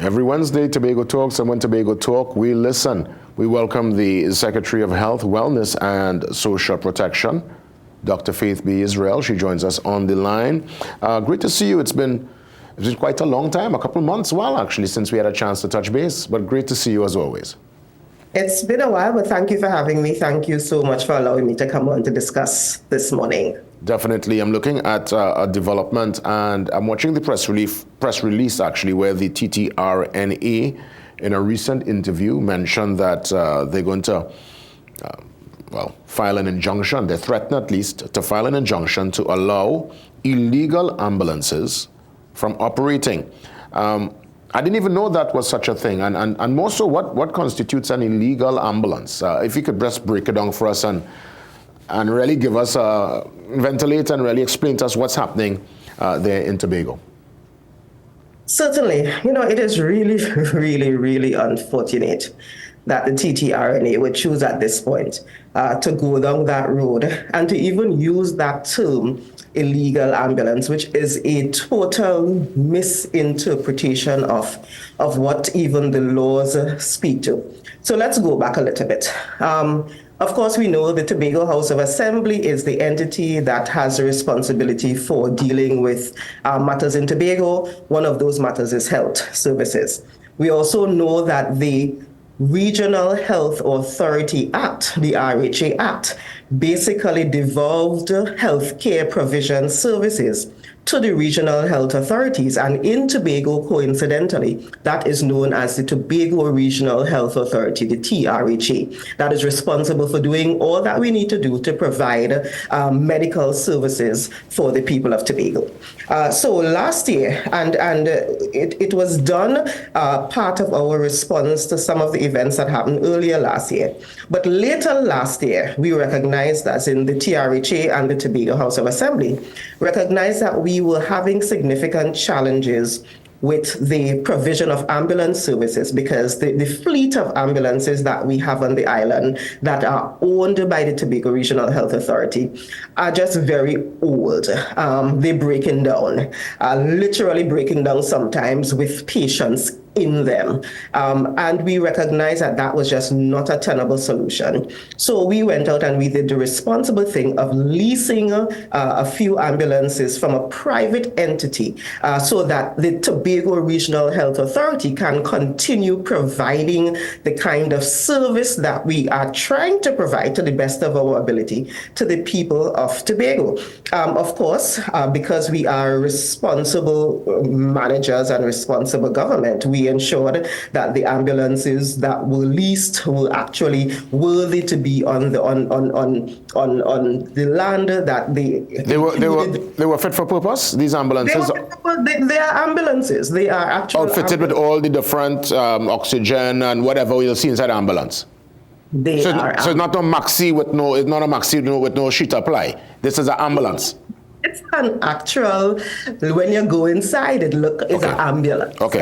Every Wednesday, Tobago Talks, and when Tobago Talk, we listen. We welcome the Secretary of Health, Wellness, and Social Protection, Dr. Faith B.Yisrael. She joins us on the line. Great to see you. It's been quite a long time, a couple of months, actually, since we had a chance to touch base, but great to see you as always. It's been a while, but thank you for having me. Thank you so much for allowing me to come on to discuss this morning. Definitely. I'm looking at a development, and I'm watching the press release actually, where the TTRNA in a recent interview mentioned that they're going to file an injunction. They threaten at least to file an injunction to allow illegal ambulances from operating. I didn't even know that was such a thing. And more so, what constitutes an illegal ambulance? If you could just break it down for us and really give us a ventilate and really explain to us what's happening there in Tobago. Certainly. It is really, really, really unfortunate that the TTRNA would choose at this point to go down that road and to even use that term, illegal ambulance, which is a total misinterpretation of what even the laws speak to. So let's go back a little bit. Of course, we know the Tobago House of Assembly is the entity that has the responsibility for dealing with matters in Tobago. One of those matters is health services. We also know that the Regional Health Authority Act, the RHA Act, basically devolved healthcare provision services to the regional health authorities. And in Tobago, coincidentally, that is known as the Tobago Regional Health Authority, the TRHA, that is responsible for doing all that we need to do to provide medical services for the people of Tobago. So last year, and it was done part of our response to some of the events that happened earlier last year. But later last year, we recognized, as in the TRHA and the Tobago House of Assembly, recognized that we were having significant challenges with the provision of ambulance services because the fleet of ambulances that we have on the island that are owned by the Tobago Regional Health Authority are just very old. They're breaking down, literally breaking down sometimes with patients in them. And we recognized that that was just not a tenable solution. So we went out and we did the responsible thing of leasing a few ambulances from a private entity so that the Tobago Regional Health Authority can continue providing the kind of service that we are trying to provide to the best of our ability to the people of Tobago. Of course, because we are responsible managers and responsible government, we ensured that the ambulances that were leased were actually worthy to be on the land that they were fit for purpose. These ambulances. They are ambulances. They are actually outfitted with all the different oxygen and whatever you'll see inside the ambulance. So it's not a maxi with no sheet apply. This is an ambulance. It's an actual, when you go inside, it's an ambulance. Okay.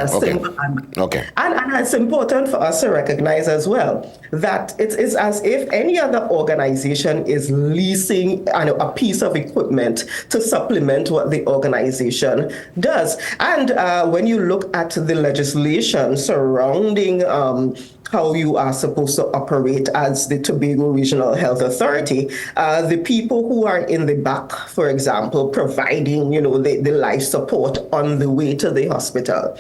And it's important for us to recognize as well that it is as if any other organization is leasing a piece of equipment to supplement what the organization does. And when you look at the legislation surrounding how you are supposed to operate as the Tobago Regional Health Authority, the people who are in the back, for example, providing, the life support on the way to the hospital,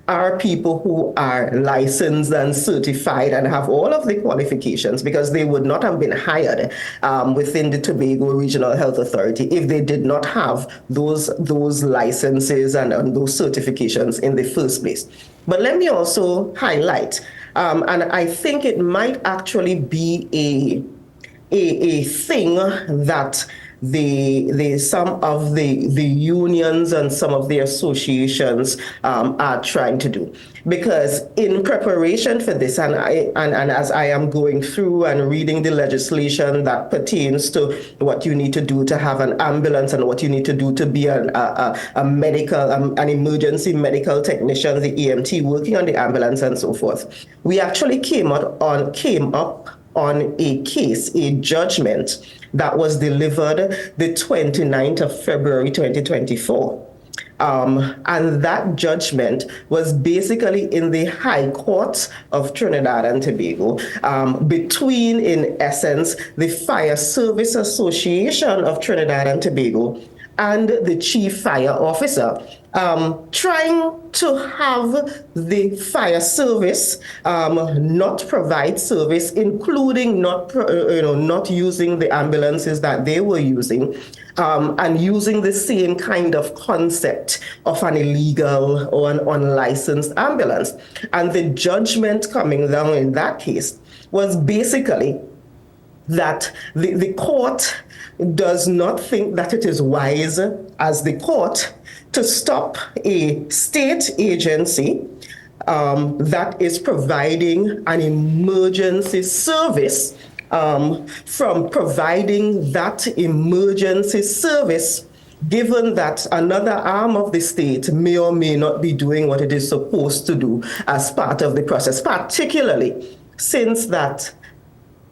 are people who are licensed and certified and have all of the qualifications, because they would not have been hired within the Tobago Regional Health Authority if they did not have those licenses and those certifications in the first place. But let me also highlight, and I think it might actually be a thing that some of the unions and some of the associations are trying to do. Because in preparation for this, and as I am going through and reading the legislation that pertains to what you need to do to have an ambulance and what you need to do to be an emergency medical technician, the EMT working on the ambulance and so forth, we actually came up on a case, a judgment that was delivered the 29th of February 2024. And that judgment was basically in the High Court of Trinidad and Tobago, between, in essence, the Fire Service Association of Trinidad and Tobago and the chief fire officer, trying to have the fire service not provide service, including not using the ambulances that they were using, and using the same kind of concept of an illegal or an unlicensed ambulance. And the judgment coming down in that case was basically that the court does not think that it is wise as the court to stop a state agency that is providing an emergency service from providing that emergency service, given that another arm of the state may or may not be doing what it is supposed to do as part of the process, particularly since that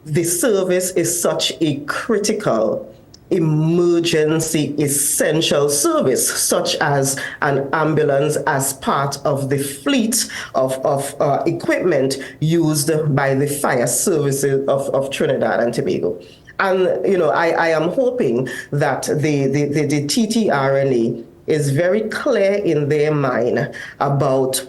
the service is such a critical emergency essential service, such as an ambulance as part of the fleet of equipment used by the fire services of Trinidad and Tobago. And, I am hoping that the TTRNA is very clear in their mind about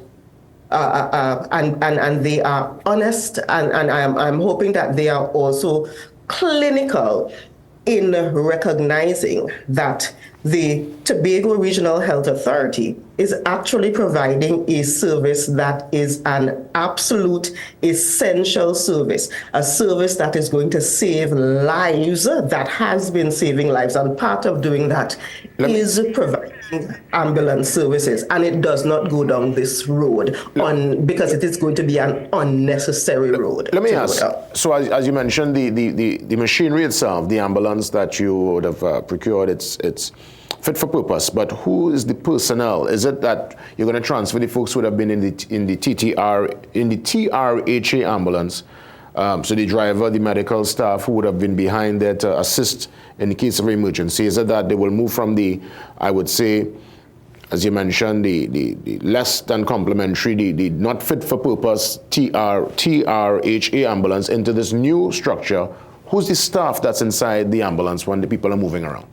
and they are honest, and I'm hoping that they are also clinical in recognizing that the Tobago Regional Health Authority is actually providing a service that is an absolute essential service, a service that is going to save lives, that has been saving lives. And part of doing that is providing ambulance services. And it does not go down this road because it is going to be an unnecessary road. Let me ask, so as you mentioned, the machinery itself, the ambulance that you would have procured, it's fit for purpose, but who is the personnel? Is it that you're going to transfer the folks who would have been in the TRHA ambulance, so the driver, the medical staff who would have been behind there to assist in the case of emergency? Is it that they will move from the, I would say, as you mentioned, the less than complementary, the not fit for purpose TRHA ambulance into this new structure? Who's the staff that's inside the ambulance when the people are moving around?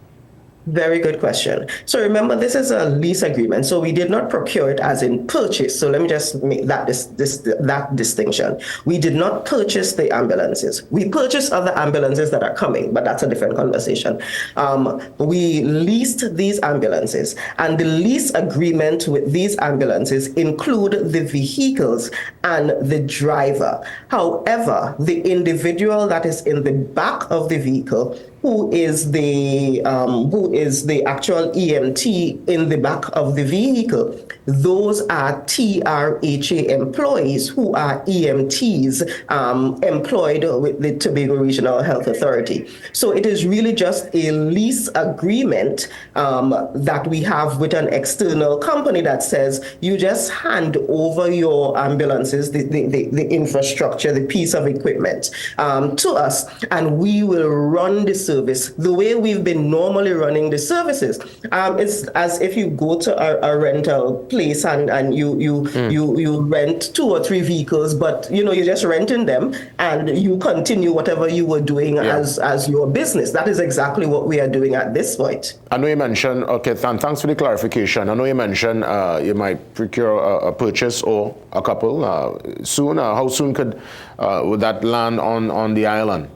Very good question. So remember, this is a lease agreement. So we did not procure it as in purchase. So let me just make that that distinction. We did not purchase the ambulances. We purchased other ambulances that are coming, but that's a different conversation. We leased these ambulances, and the lease agreement with these ambulances include the vehicles and the driver. However, the individual that is in the back of the vehicle, who is the actual EMT in the back of the vehicle, those are TRHA employees who are EMTs employed with the Tobago Regional Health Authority. So it is really just a lease agreement that we have with an external company that says you just hand over your ambulances, the infrastructure, the piece of equipment to us, and we will run the service the way we've been normally running the services. It's as if you go to a rental place and you rent 2 or 3 vehicles, but you're just renting them and you continue whatever you were doing as your business. That is exactly what we are doing at this point. I know you mentioned, okay, thanks for the clarification. I know you mentioned you might procure a purchase or a couple soon. How soon would that land on the island?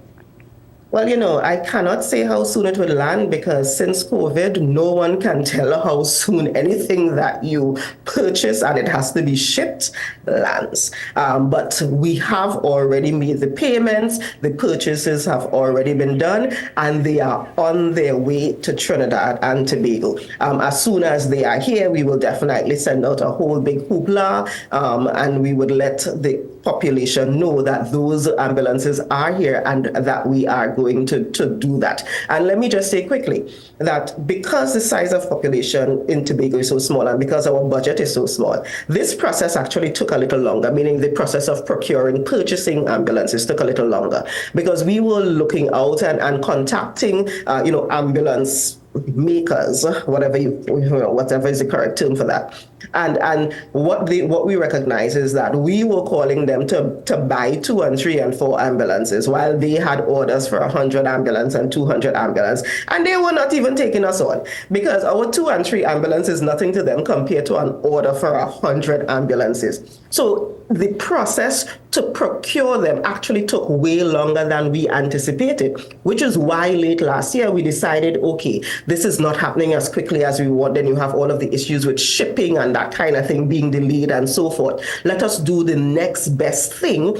Well, I cannot say how soon it would land, because since COVID, no one can tell how soon anything that you purchase and it has to be shipped lands. But we have already made the payments, the purchases have already been done, and they are on their way to Trinidad and Tobago. As soon as they are here, we will definitely send out a whole big hoopla, and we would let the population know that those ambulances are here and that we are going to do that. And let me just say quickly that because the size of population in Tobago is so small and because our budget is so small, this process actually took a little longer, meaning the process of purchasing ambulances took a little longer, because we were looking out and contacting, ambulance makers, whatever is the correct term for that. And what we recognize is that we were calling them to buy 2 and 3 and 4 ambulances while they had orders for 100 ambulance and 200 ambulance, and they were not even taking us on because our 2 and 3 ambulance is nothing to them compared to an order for 100 ambulances. So the process to procure them actually took way longer than we anticipated, which is why late last year we decided, okay, this is not happening as quickly as we want. Then you have all of the issues with shipping and that kind of thing being delayed and so forth. Let us do the next best thing,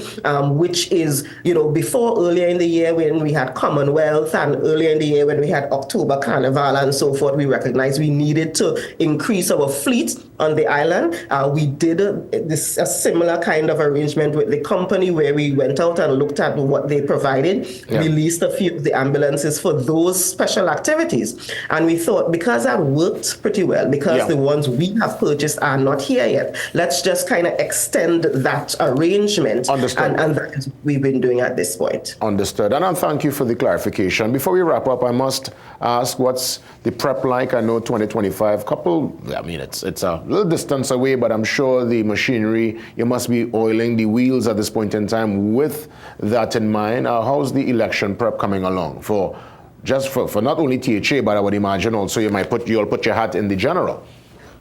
which is, before earlier in the year when we had Commonwealth and earlier in the year when we had October Carnival and so forth, we recognized we needed to increase our fleet on the island. We did a similar kind of arrangement with the company where we went out and looked at what they provided, released a few of the ambulances for those special activities. And we thought, because that worked pretty well, because the ones we have purchased are not here yet, let's just kind of extend that arrangement. Understood. And that is what we've been doing at this point. Understood. And I thank you for the clarification. Before we wrap up, I must ask, what's the prep like? I know 2025, it's a little distance away, but I'm sure the machinery, you must be oiling the wheels at this point in time. With that in mind, how's the election prep coming along for not only THA, but I would imagine also you'll put your hat in the general.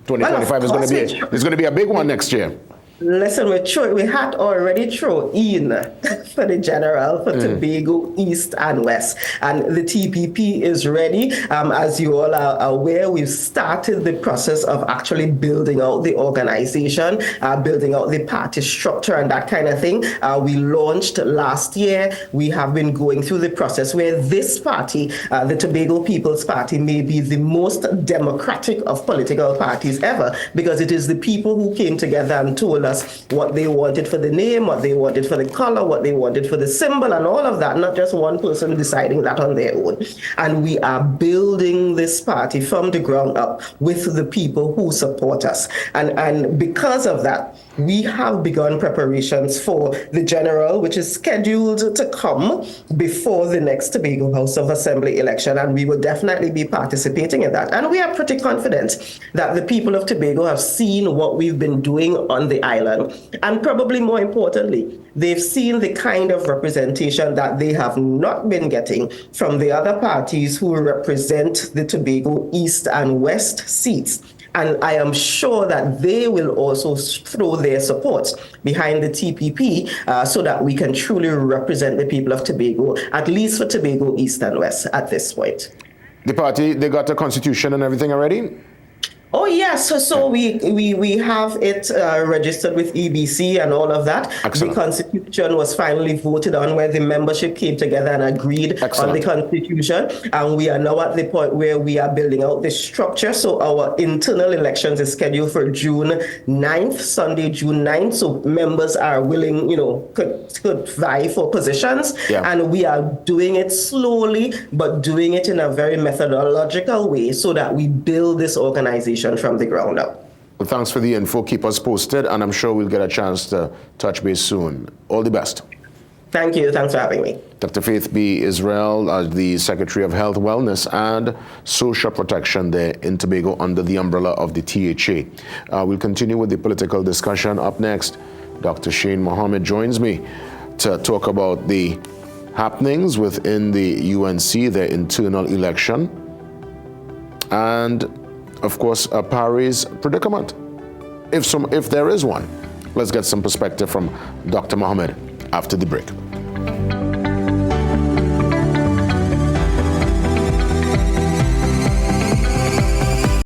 2025 is going to be a big one next year. Listen, we had already thrown in for the general for Tobago East and West, and the TPP is ready. As you all are aware, we've started the process of actually building out the organization, building out the party structure and that kind of thing. We launched last year. We have been going through the process where this party, the Tobago People's Party, may be the most democratic of political parties ever, because it is the people who came together and told us what they wanted for the name, what they wanted for the color, what they wanted for the symbol, and all of that, not just one person deciding that on their own. And we are building this party from the ground up with the people who support us. And because of that, we have begun preparations for the general, which is scheduled to come before the next Tobago House of Assembly election, and we will definitely be participating in that. And we are pretty confident that the people of Tobago have seen what we've been doing on the island, and probably more importantly, they've seen the kind of representation that they have not been getting from the other parties who represent the Tobago East and West seats. And I am sure that they will also throw their support behind the TPP so that we can truly represent the people of Tobago, at least for Tobago East and West at this point. The party, they got a constitution and everything already? Oh, yes. So we have it registered with EBC and all of that. Excellent. The Constitution was finally voted on, where the membership came together and agreed on the Constitution. And we are now at the point where we are building out the structure. So our internal elections is scheduled for June 9th, Sunday, June 9th. So members are willing, could vie for positions. Yeah. And we are doing it slowly, but doing it in a very methodological way so that we build this organization from the ground up. Well, thanks for the info. Keep us posted, and I'm sure we'll get a chance to touch base soon. All the best. Thank you. Thanks for having me. Dr. Faith B.Yisrael, the Secretary of Health, Wellness, and Social Protection there in Tobago under the umbrella of the THA. We'll continue with the political discussion. Up next, Dr. Shane Mohammed joins me to talk about the happenings within the UNC, their internal election, and of course, Pari's predicament, if there is one. Let's get some perspective from Dr. Mohammed after the break.